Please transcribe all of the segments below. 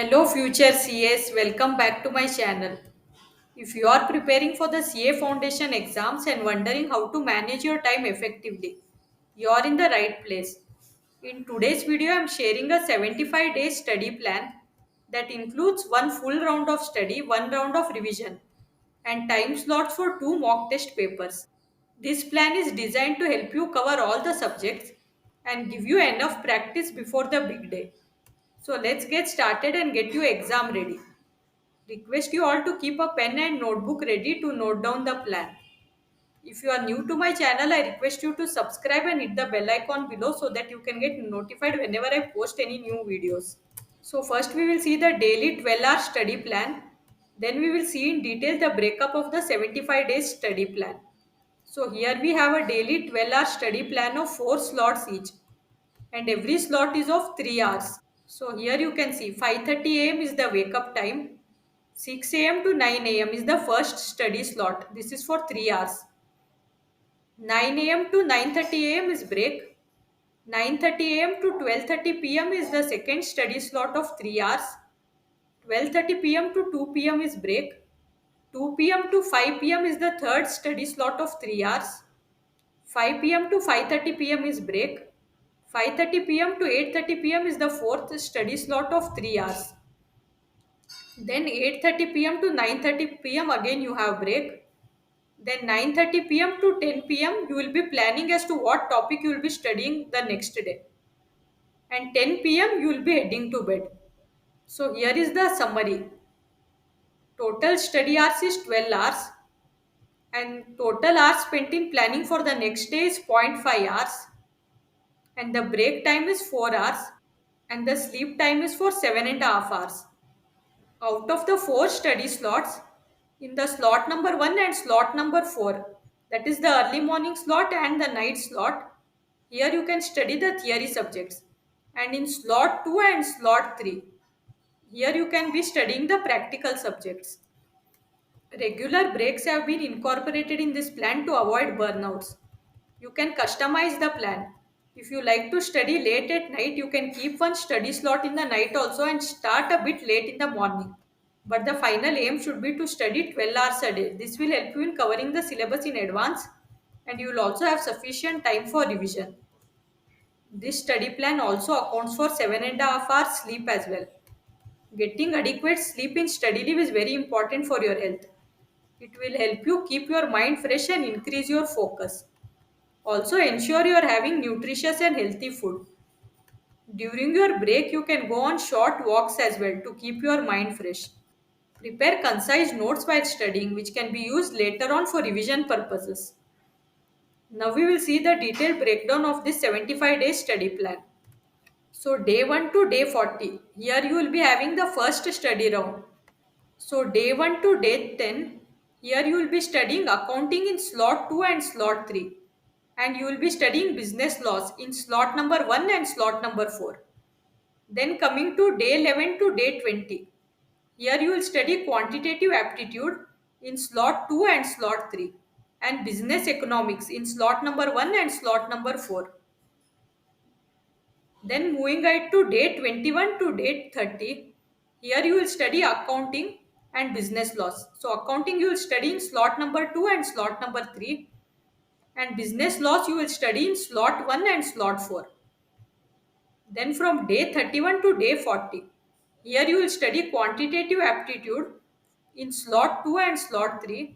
Hello future CAs, welcome back to my channel. If you are preparing for the CA Foundation exams and wondering how to manage your time effectively, you are in the right place. In today's video, I am sharing a 75-day study plan that includes one full round of study, one round of revision, and time slots for two mock test papers. This plan is designed to help you cover all the subjects and give you enough practice before the big day. So let's get started and get you exam ready. Request you all to keep a pen and notebook ready to note down the plan. If you are new to my channel, I request you to subscribe and hit the bell icon below so that you can get notified whenever I post any new videos. So first we will see the daily 12-hour study plan. Then we will see in detail the breakup of the 75 days study plan. So here we have a daily 12-hour study plan of 4 slots each, and every slot is of 3 hours. So here you can see 5:30 a.m. is the wake up time. 6 a.m. to 9 a.m. is the first study slot. This is for 3 hours. 9 a.m. to 9:30 a.m. is break. 9:30 a.m. to 12:30 p.m. is the second study slot of 3 hours. 12:30 p.m. to 2 p.m. is break. 2 p.m. to 5 p.m. is the third study slot of 3 hours. 5 p.m. to 5:30 p.m. is break. 5:30 p.m. to 8:30 p.m. is the fourth study slot of 3 hours. Then 8:30 p.m. to 9:30 p.m. again you have break. Then 9:30 p.m. to 10 p.m. you will be planning as to what topic you will be studying the next day. And 10 p.m. you will be heading to bed. So here is the summary. Total study hours is 12 hours, and total hours spent in planning for the next day is 0.5 hours, and the break time is 4 hours, and the sleep time is for 7.5 hours. Out of the 4 study slots, in the slot number 1 and slot number 4, that is the early morning slot and the night slot, here you can study the theory subjects. And in slot 2 and slot 3, here you can be studying the practical subjects. Regular breaks have been incorporated in this plan to avoid burnouts. You can customize the plan. If you like to study late at night, you can keep one study slot in the night also and start a bit late in the morning. But the final aim should be to study 12 hours a day. This will help you in covering the syllabus in advance, and you will also have sufficient time for revision. This study plan also accounts for 7.5 hours sleep as well. Getting adequate sleep in study leave is very important for your health. It will help you keep your mind fresh and increase your focus. Also ensure you are having nutritious and healthy food. During your break, you can go on short walks as well to keep your mind fresh. Prepare concise notes while studying, which can be used later on for revision purposes. Now we will see the detailed breakdown of this 75-day study plan. So day 1 to day 40, here you will be having the first study round. So day 1 to day 10, here you will be studying accounting in slot 2 and slot 3. And you will be studying business laws in slot number 1 and slot number 4. Then coming to day 11 to day 20. Here you will study quantitative aptitude in slot 2 and slot 3, and business economics in slot number 1 and slot number 4. Then moving ahead to day 21 to day 30. Here you will study accounting and business laws. So accounting you will study in slot number 2 and slot number 3, and business laws you will study in slot 1 and slot 4. Then from day 31 to day 40, here you will study quantitative aptitude in slot 2 and slot 3,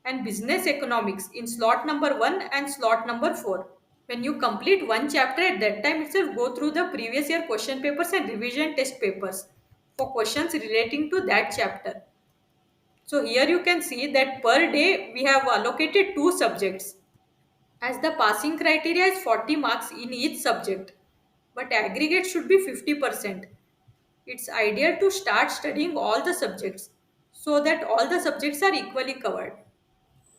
and business economics in slot number 1 and slot number 4. When you complete one chapter at that time itself, go through the previous year question papers and revision test papers for questions relating to that chapter. So here you can see that per day we have allocated 2 subjects, as the passing criteria is 40 marks in each subject, but aggregate should be 50%. It's ideal to start studying all the subjects so that all the subjects are equally covered.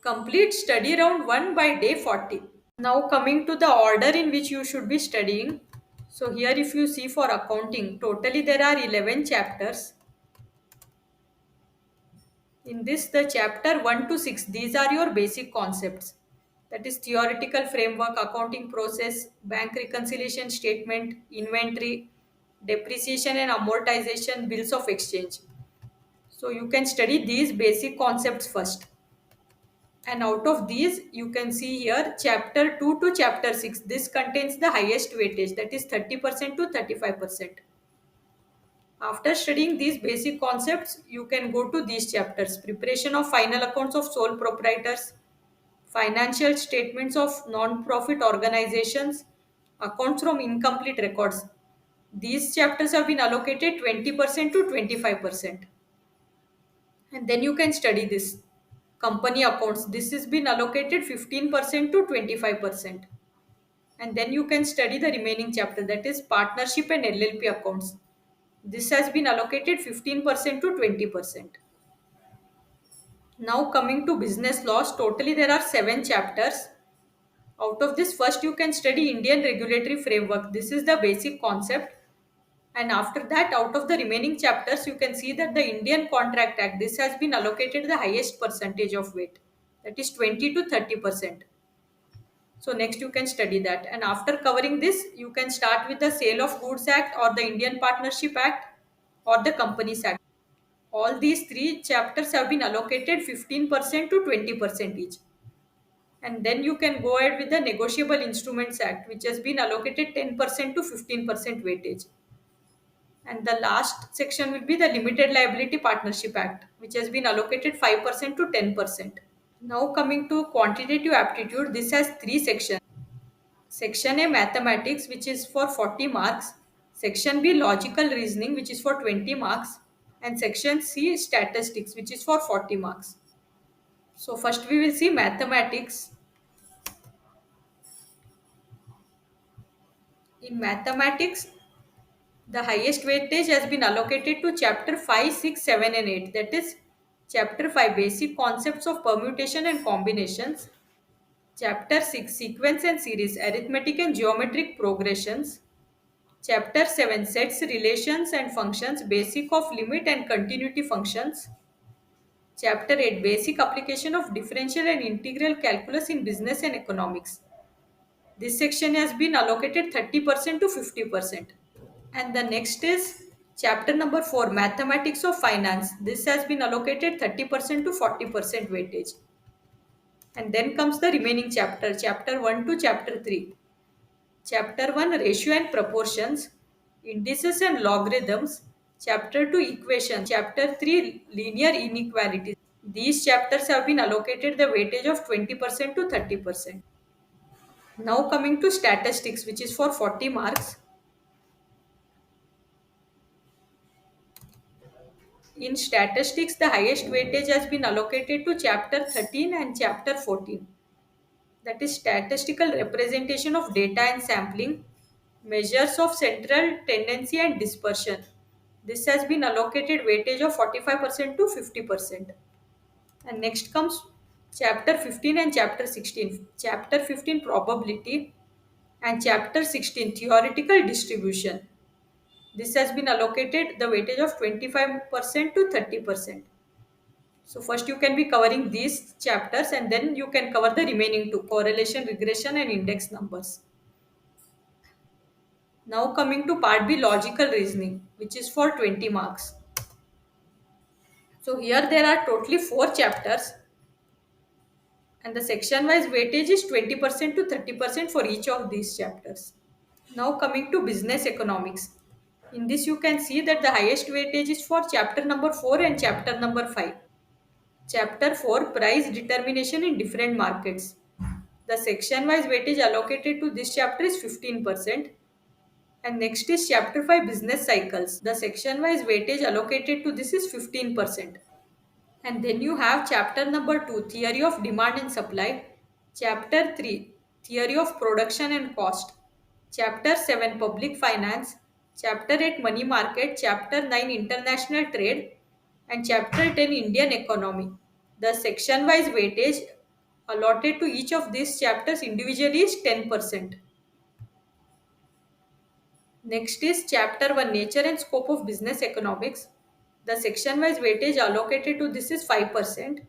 Complete study round 1 by day 40. Now coming to the order in which you should be studying. So here if you see for accounting, totally there are 11 chapters. In this, the chapter 1 to 6, these are your basic concepts. That is theoretical framework, accounting process, bank reconciliation statement, inventory, depreciation and amortization, bills of exchange. So you can study these basic concepts first. And out of these, you can see here chapter 2 to chapter 6. This contains the highest weightage, that is 30% to 35%. After studying these basic concepts, you can go to these chapters: preparation of final accounts of sole proprietors, financial statements of non-profit organizations, accounts from incomplete records. These chapters have been allocated 20% to 25%. And then you can study this company accounts. This has been allocated 15% to 25. And then you can study the remaining chapter, that is partnership and LLP accounts. This has been allocated 15% to 20%. Now coming to business laws, totally there are 7 chapters. Out of this, first you can study Indian regulatory framework. This is the basic concept. And after that, out of the remaining chapters, you can see that the Indian Contract Act, this has been allocated the highest percentage of weight, that is 20 to 30%. So next you can study that. And after covering this, you can start with the Sale of Goods Act or the Indian Partnership Act or the Companies Act. All these 3 chapters have been allocated 15% to 20% each. And then you can go ahead with the Negotiable Instruments Act, which has been allocated 10% to 15% weightage. And the last section will be the Limited Liability Partnership Act, which has been allocated 5% to 10%. Now coming to quantitative aptitude, this has 3 sections. Section A mathematics, which is for 40 marks. Section B logical reasoning, which is for 20 marks. And section C statistics, which is for 40 marks. So first we will see mathematics. In mathematics, the highest weightage has been allocated to chapter 5, 6, 7 and 8. That is chapter 5 basic concepts of permutation and combinations. Chapter 6 sequence and series, arithmetic and geometric progressions. Chapter 7 sets, relations and functions, basic of limit and continuity functions. Chapter 8 basic application of differential and integral calculus in business and economics. This section has been allocated 30% to 50%. And the next is chapter number 4 mathematics of finance. This has been allocated 30% to 40% weightage. And then comes the remaining chapter 1 to chapter 3. Chapter 1 ratio and proportions, indices and logarithms. Chapter 2 equations. Chapter 3 linear inequalities. These chapters have been allocated the weightage of 20% to 30%. Now coming to statistics, which is for 40 marks. In statistics, the highest weightage has been allocated to chapter 13 and chapter 14. That is statistical representation of data and sampling, measures of central tendency and dispersion. This has been allocated weightage of 45% to 50%. And next comes chapter 15 and chapter 16. Chapter 15 probability and chapter 16 theoretical distribution. This has been allocated the weightage of 25% to 30%. So first you can be covering these chapters and then you can cover the remaining two: correlation, regression and index numbers. Now coming to part B logical reasoning, which is for 20 marks. So here there are totally 4 chapters and the section wise weightage is 20% to 30% for each of these chapters. Now coming to business economics. In this you can see that the highest weightage is for chapter number 4 and chapter number 5. Chapter 4 price determination in different markets. The section wise weightage allocated to this chapter is 15%. And next is chapter 5 business cycles. The section wise weightage allocated to this is 15%. And then you have chapter number 2 theory of demand and supply. Chapter 3 theory of production and cost. Chapter 7 public finance. Chapter 8 money market. Chapter 9 international trade. And chapter 10 Indian economy. The section wise weightage allotted to each of these chapters individually is 10%. Next is chapter 1 nature and scope of business economics. The section wise weightage allocated to this is 5%.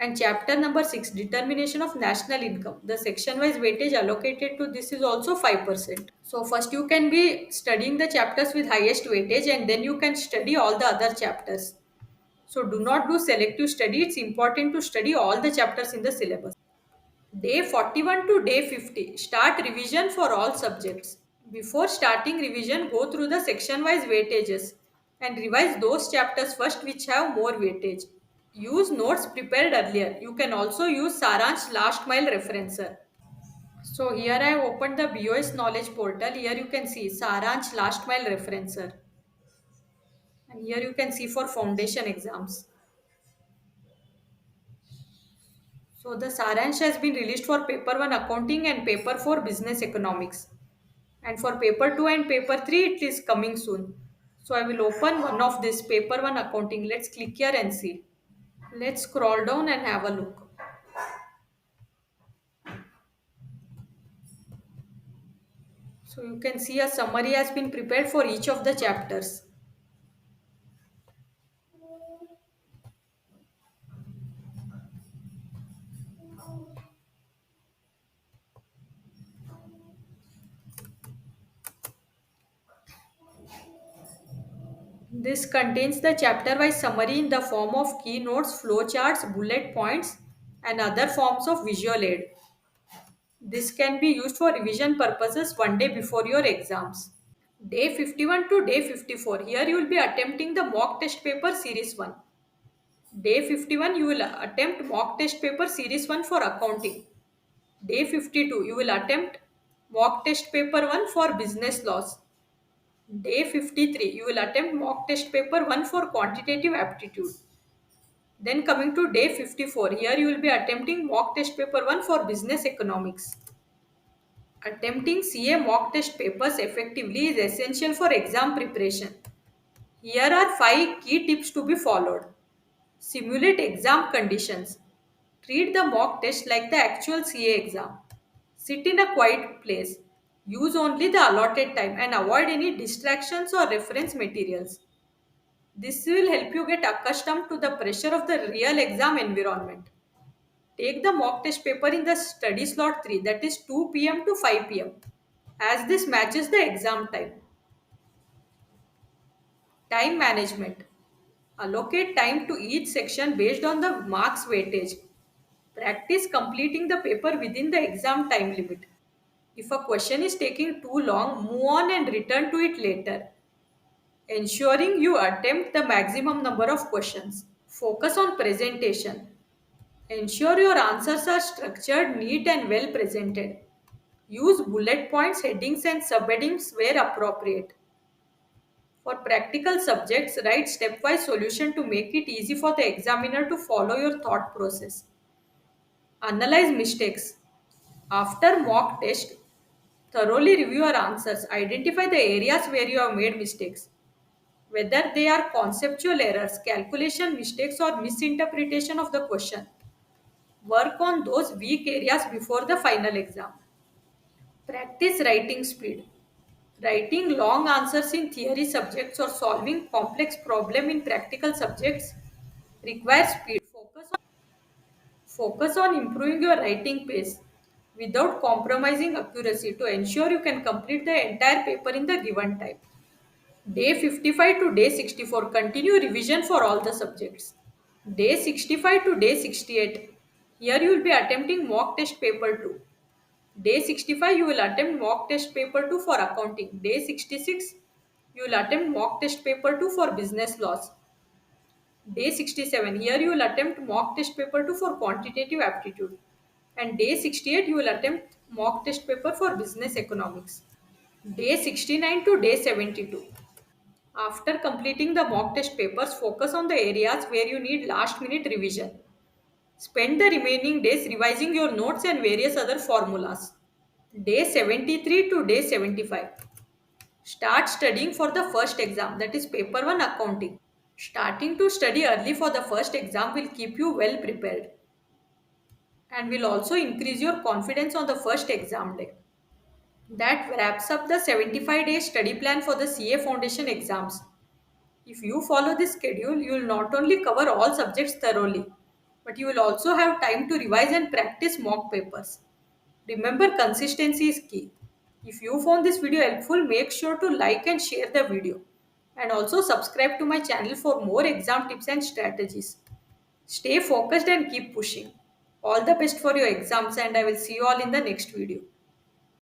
And chapter number 6, determination of national income. The section wise weightage allocated to this is also 5%. So first you can be studying the chapters with highest weightage and then you can study all the other chapters. So do not do selective study. It's important to study all the chapters in the syllabus. Day 41 to day 50. Start revision for all subjects. Before starting revision, go through the section wise weightages and revise those chapters first which have more weightage. Use notes prepared earlier. You can also use Saransh last mile referencer. So here I have opened the BOS knowledge portal. Here you can see Saransh last mile referencer. And here you can see for foundation exams. So the Saransh has been released for paper 1 accounting and paper 4 business economics. And for paper 2 and paper 3 it is coming soon. So I will open one of this paper 1 accounting. Let's click here and see. Let's scroll down and have a look. So you can see a summary has been prepared for each of the chapters. This contains the chapter-wise summary in the form of keynotes, flowcharts, bullet points, and other forms of visual aid. This can be used for revision purposes one day before your exams. Day 51 to day 54. Here you will be attempting the mock test paper series 1. Day 51 you will attempt mock test paper series 1 for accounting. Day 52 you will attempt mock test paper 1 for business laws. Day 53 you will attempt mock test paper 1 for quantitative aptitude. Then coming to day 54, here you will be attempting mock test paper 1 for business economics. Attempting CA mock test papers effectively is essential for exam preparation. Here are 5 key tips to be followed. Simulate exam conditions. Treat the mock test like the actual CA exam. Sit in a quiet place. Use only the allotted time and avoid any distractions or reference materials. This will help you get accustomed to the pressure of the real exam environment. Take the mock test paper in the study slot 3, that is 2 p.m. to 5 p.m. as this matches the exam time. Time management. Allocate time to each section based on the marks weightage. Practice completing the paper within the exam time limit. If a question is taking too long, move on and return to it later, ensuring you attempt the maximum number of questions. Focus on presentation. Ensure your answers are structured, neat, and well presented. Use bullet points, headings, and subheadings where appropriate. For practical subjects, write stepwise solution to make it easy for the examiner to follow your thought process. Analyze mistakes. After mock test, thoroughly review your answers. Identify the areas where you have made mistakes, whether they are conceptual errors, calculation mistakes, or misinterpretation of the question. Work on those weak areas before the final exam. Practice writing speed. Writing long answers in theory subjects or solving complex problem in practical subjects requires speed. Focus on improving your writing pace without compromising accuracy to ensure you can complete the entire paper in the given time. Day 55 to day 64, continue revision for all the subjects. Day 65 to day 68, here you will be attempting mock test paper 2. Day 65, you will attempt mock test paper 2 for accounting. Day 66, you will attempt mock test paper 2 for business laws. Day 67, here you will attempt mock test paper 2 for quantitative aptitude. And day 68, you will attempt mock test paper for business economics. Day 69 to day 72. After completing the mock test papers, focus on the areas where you need last minute revision. Spend the remaining days revising your notes and various other formulas. Day 73 to day 75. Start studying for the first exam, that is paper 1 accounting. Starting to study early for the first exam will keep you well prepared and will also increase your confidence on the first exam day. That wraps up the 75-day study plan for the CA Foundation exams. If you follow this schedule, you will not only cover all subjects thoroughly, but you will also have time to revise and practice mock papers. Remember, consistency is key. If you found this video helpful, make sure to like and share the video. And also subscribe to my channel for more exam tips and strategies. Stay focused and keep pushing. All the best for your exams, and I will see you all in the next video.